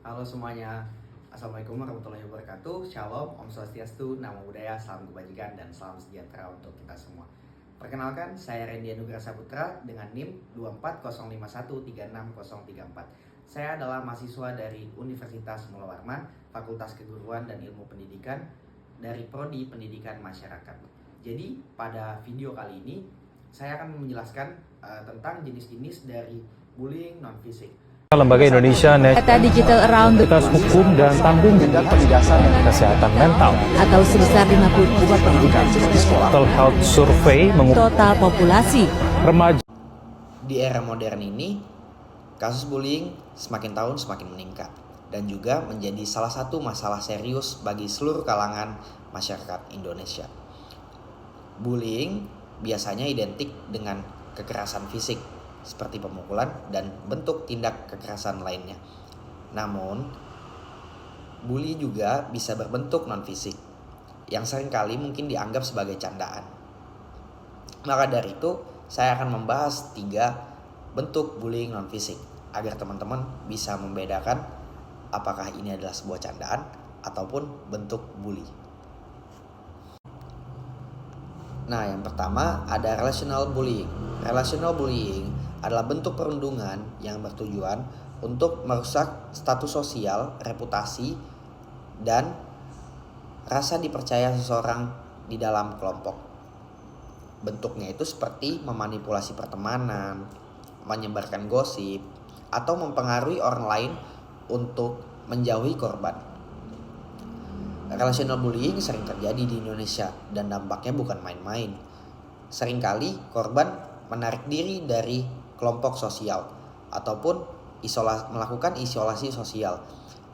Halo semuanya, Assalamualaikum warahmatullahi wabarakatuh. Shalom, Om Swastiastu, Namo Buddhaya, salam kebajikan dan salam sejahtera untuk kita semua. Perkenalkan, saya Randy Anugrah Saputra dengan NIM 24051360034. Saya adalah mahasiswa dari Universitas Mula Warman, Fakultas Keguruan dan Ilmu Pendidikan dari Prodi Pendidikan Masyarakat. Jadi pada video kali ini saya akan menjelaskan tentang jenis-jenis dari bullying non-fisik. Lembaga Indonesia Data digital around the Universitas Hukum dan Tanggung Jawab Penindasan Kesehatan Mental atau sebesar 52 Pendidikan Mental Health Survey mengukur total populasi. remaja Di era modern ini, kasus bullying semakin tahun semakin meningkat dan juga menjadi salah satu masalah serius bagi seluruh kalangan masyarakat Indonesia. Bullying biasanya identik dengan kekerasan fisik seperti pemukulan dan bentuk tindak kekerasan lainnya. Namun, bully juga bisa berbentuk non-fisik yang seringkali mungkin dianggap sebagai candaan. Maka dari itu, saya akan membahas 3 bentuk bullying non-fisik agar teman-teman bisa membedakan apakah ini adalah sebuah candaan ataupun bentuk bully. Nah, yang pertama ada relational bullying. Relational bullying adalah bentuk perundungan yang bertujuan untuk merusak status sosial, reputasi, dan rasa dipercaya seseorang di dalam kelompok. Bentuknya itu seperti memanipulasi pertemanan, menyebarkan gosip, atau mempengaruhi orang lain untuk menjauhi korban. Relational bullying sering terjadi di Indonesia dan dampaknya bukan main-main. Seringkali korban menarik diri dari kelompok sosial ataupun melakukan isolasi sosial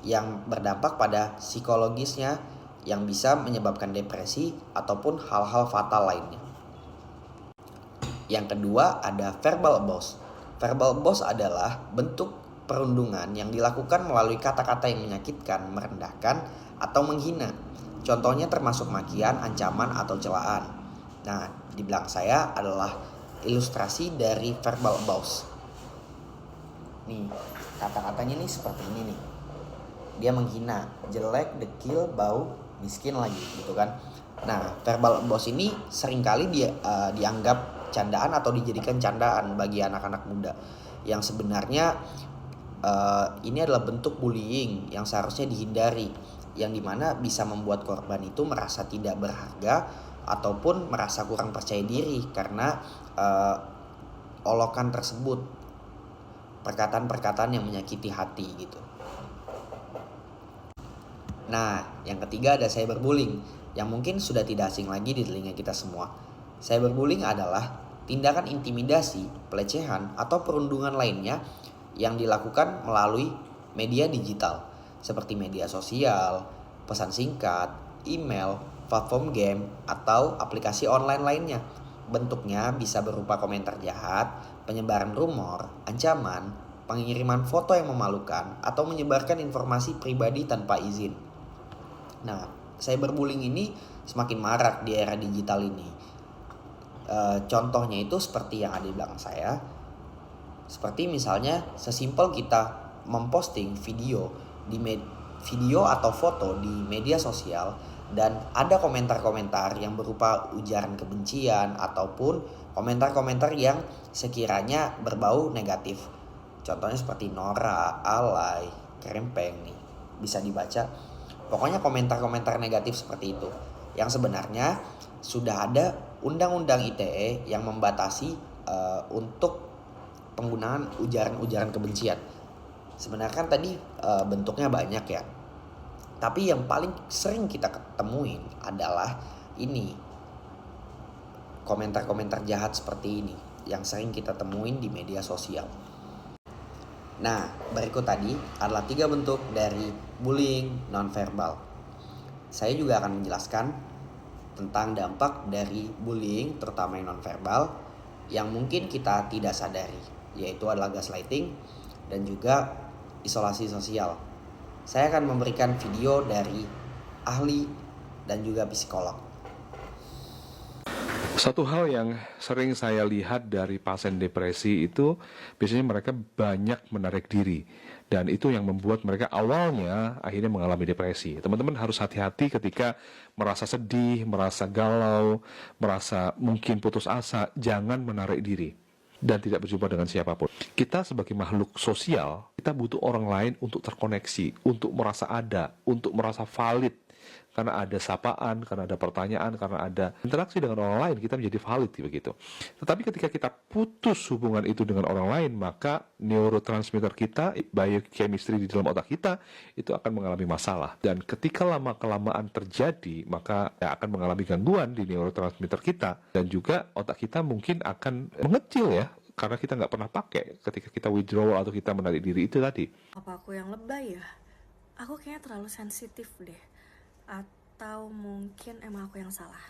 yang berdampak pada psikologisnya yang bisa menyebabkan depresi ataupun hal-hal fatal lainnya. Yang kedua ada verbal abuse. Verbal abuse adalah bentuk perundungan yang dilakukan melalui kata-kata yang menyakitkan, merendahkan, atau menghina. Contohnya termasuk makian, ancaman, atau celaan. Nah, di belakang saya adalah ilustrasi dari verbal abuse. Nih, kata-katanya nih seperti ini nih. Dia menghina, jelek, dekil, bau, miskin lagi gitu kan. Nah, verbal abuse ini seringkali dianggap candaan atau dijadikan candaan bagi anak-anak muda yang sebenarnya ini adalah bentuk bullying yang seharusnya dihindari, yang dimana bisa membuat korban itu merasa tidak berharga ataupun merasa kurang percaya diri karena olokan tersebut, perkataan-perkataan yang menyakiti hati gitu. Nah, yang ketiga ada cyberbullying yang mungkin sudah tidak asing lagi di telinga kita semua. Cyberbullying adalah tindakan intimidasi, pelecehan, atau perundungan lainnya yang dilakukan melalui media digital seperti media sosial, pesan singkat, email, platform game, atau aplikasi online lainnya. Bentuknya bisa berupa komentar jahat, penyebaran rumor, ancaman, pengiriman foto yang memalukan, atau menyebarkan informasi pribadi tanpa izin. Nah, cyberbullying ini semakin marak di era digital ini. Contohnya itu seperti yang ada di belakang saya. Seperti misalnya sesimpel kita memposting video atau foto di media sosial dan ada komentar-komentar yang berupa ujaran kebencian ataupun komentar-komentar yang sekiranya berbau negatif. Contohnya seperti norak, alay, krempeng nih. Bisa dibaca. Pokoknya komentar-komentar negatif seperti itu. Yang sebenarnya sudah ada Undang-Undang ITE yang membatasi untuk penggunaan ujaran-ujaran kebencian. Sebenarnya kan tadi bentuknya banyak ya. Tapi yang paling sering kita ketemuin adalah ini. Komentar-komentar jahat seperti ini yang sering kita temuin di media sosial. Nah, berikut tadi adalah 3 bentuk dari bullying nonverbal. Saya juga akan menjelaskan tentang dampak dari bullying terutama yang nonverbal yang mungkin kita tidak sadari, yaitu adalah gaslighting dan juga isolasi sosial. Saya akan memberikan video dari ahli dan juga psikolog. Satu hal yang sering saya lihat dari pasien depresi itu biasanya mereka banyak menarik diri Dan itu yang membuat mereka awalnya akhirnya mengalami depresi. Teman-teman harus hati-hati ketika merasa sedih, merasa galau, merasa mungkin putus asa, jangan menarik diri dan tidak berjumpa dengan siapapun. Kita sebagai makhluk sosial, kita butuh orang lain untuk terkoneksi, untuk merasa ada, untuk merasa valid. Karena ada sapaan, karena ada pertanyaan, karena ada interaksi dengan orang lain, kita menjadi valid begitu. Tetapi ketika kita putus hubungan itu dengan orang lain, maka neurotransmitter kita, biochemistry di dalam otak kita, itu akan mengalami masalah. Dan ketika lama-kelamaan terjadi, maka akan mengalami gangguan di neurotransmitter kita. Dan juga otak kita mungkin akan mengecil ya, karena kita nggak pernah pakai ketika kita withdrawal atau kita menarik diri itu tadi. Apa aku yang lebay ya? Aku kayaknya terlalu sensitif deh. Atau mungkin emang aku yang salah.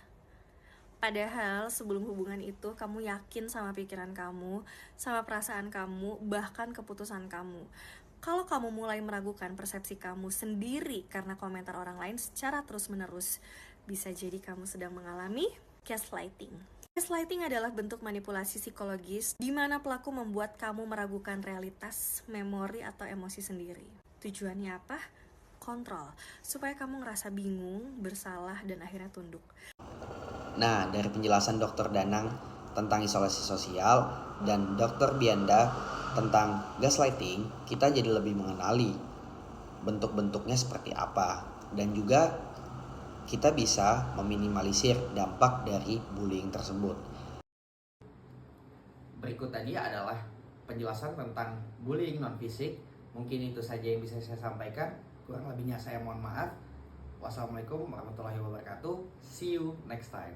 Padahal sebelum hubungan itu kamu yakin sama pikiran kamu, sama perasaan kamu, bahkan keputusan kamu. Kalau kamu mulai meragukan persepsi kamu sendiri karena komentar orang lain secara terus-menerus, bisa jadi kamu sedang mengalami gaslighting. Gaslighting adalah bentuk manipulasi psikologis di mana pelaku membuat kamu meragukan realitas, memori, atau emosi sendiri. Tujuannya apa? Kontrol, supaya kamu ngerasa bingung, bersalah, dan akhirnya tunduk. Nah, dari penjelasan Dr. Danang tentang isolasi sosial dan Dr. Bianda tentang gaslighting, kita jadi lebih mengenali bentuk-bentuknya seperti apa, dan juga kita bisa meminimalisir dampak dari bullying tersebut. Berikut tadi adalah penjelasan tentang bullying non-fisik. Mungkin itu saja yang bisa saya sampaikan. Kurang lebihnya saya mohon maaf. Wassalamualaikum warahmatullahi wabarakatuh. See you next time.